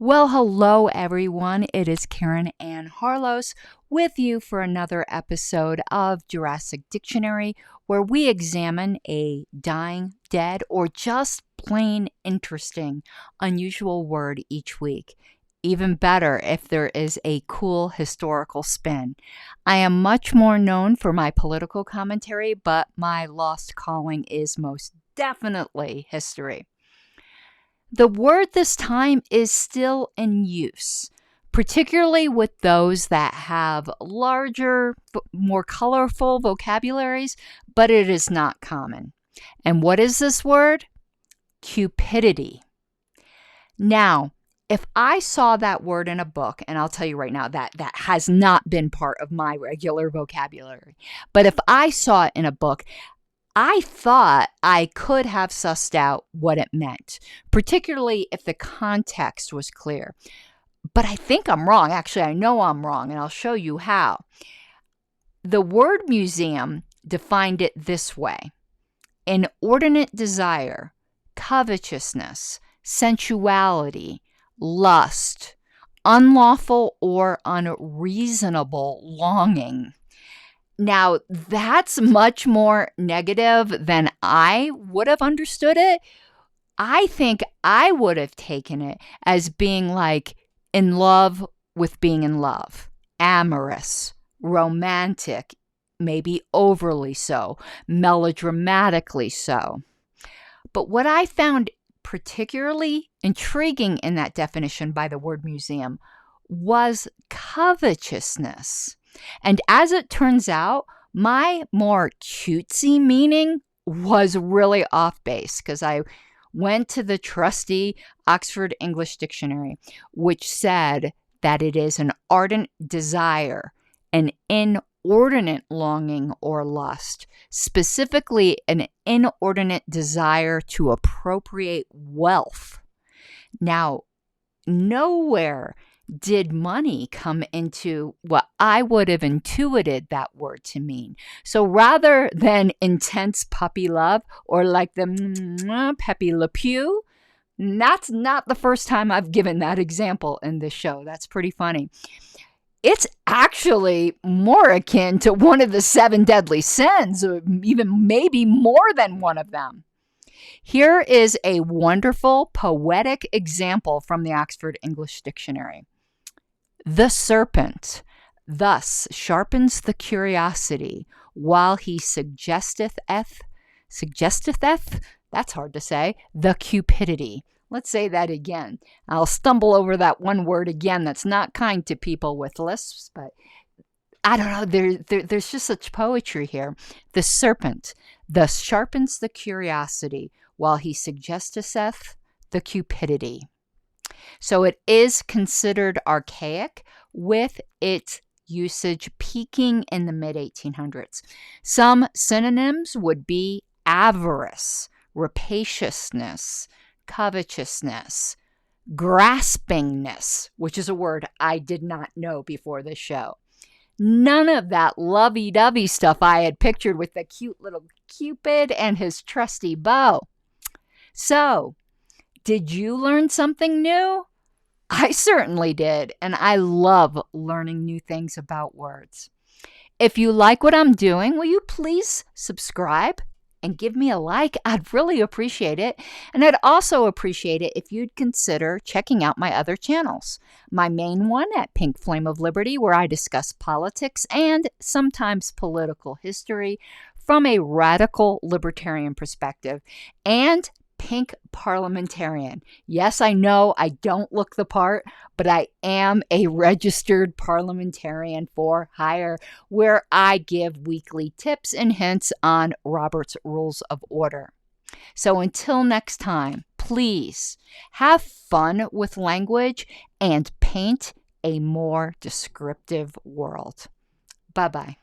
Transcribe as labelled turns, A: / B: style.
A: Well, hello everyone. It is Karen Ann Harlos with you for another episode of Jurassic Dictionary, where we examine a dying, dead, or just plain interesting, unusual word each week. Even better if there is a cool historical spin. I am much more known for my political commentary, but my lost calling is most definitely history. The word this time is still in use, particularly with those that have larger, more colorful vocabularies, but it is not common. And what is this word? Cupidity. Now, if I saw that word in a book, and I'll tell you right now that has not been part of my regular vocabulary, but if I saw it in a book, I thought I could have sussed out what it meant, particularly if the context was clear. But I think I'm wrong. Actually, I know I'm wrong, and I'll show you how. The word museum defined it this way: inordinate desire, covetousness, sensuality, lust, unlawful or unreasonable longing. Now, that's much more negative than I would have understood it. I think I would have taken it as being like in love with being in love, amorous, romantic, maybe overly so, melodramatically so. But what I found particularly intriguing in that definition by the word museum was covetousness. And as it turns out, my more cutesy meaning was really off base because I went to the trusty Oxford English Dictionary, which said that it is an ardent desire, an inordinate longing or lust, specifically an inordinate desire to appropriate wealth. Now, nowhere did money come into what I would have intuited that word to mean. So rather than intense puppy love or like the Pepe Le Pew, that's not the first time I've given that example in this show. That's pretty funny. It's actually more akin to one of the 7 deadly sins, or even maybe more than one of them. Here is a wonderful poetic example from the Oxford English Dictionary. The serpent thus sharpens the curiosity while he suggesteth, that's hard to say, the cupidity. Let's say that again. I'll stumble over that one word again. That's not kind to people with lisps, but I don't know. There's just such poetry here. The serpent thus sharpens the curiosity while he suggesteth the cupidity. So it is considered archaic, with its usage peaking in the mid-1800s. Some synonyms would be avarice, rapaciousness, covetousness, graspingness, which is a word I did not know before this show. None of that lovey-dovey stuff I had pictured with the cute little Cupid and his trusty bow. So, did you learn something new? I certainly did, and I love learning new things about words. If you like what I'm doing, will you please subscribe and give me a like? I'd really appreciate it. And I'd also appreciate it if you'd consider checking out my other channels. My main one at Pink Flame of Liberty, where I discuss politics and sometimes political history from a radical libertarian perspective, and Pink Parliamentarian. Yes, I know I don't look the part, but I am a registered parliamentarian for hire, where I give weekly tips and hints on Robert's Rules of Order. So until next time, please have fun with language and paint a more descriptive world. Bye-bye.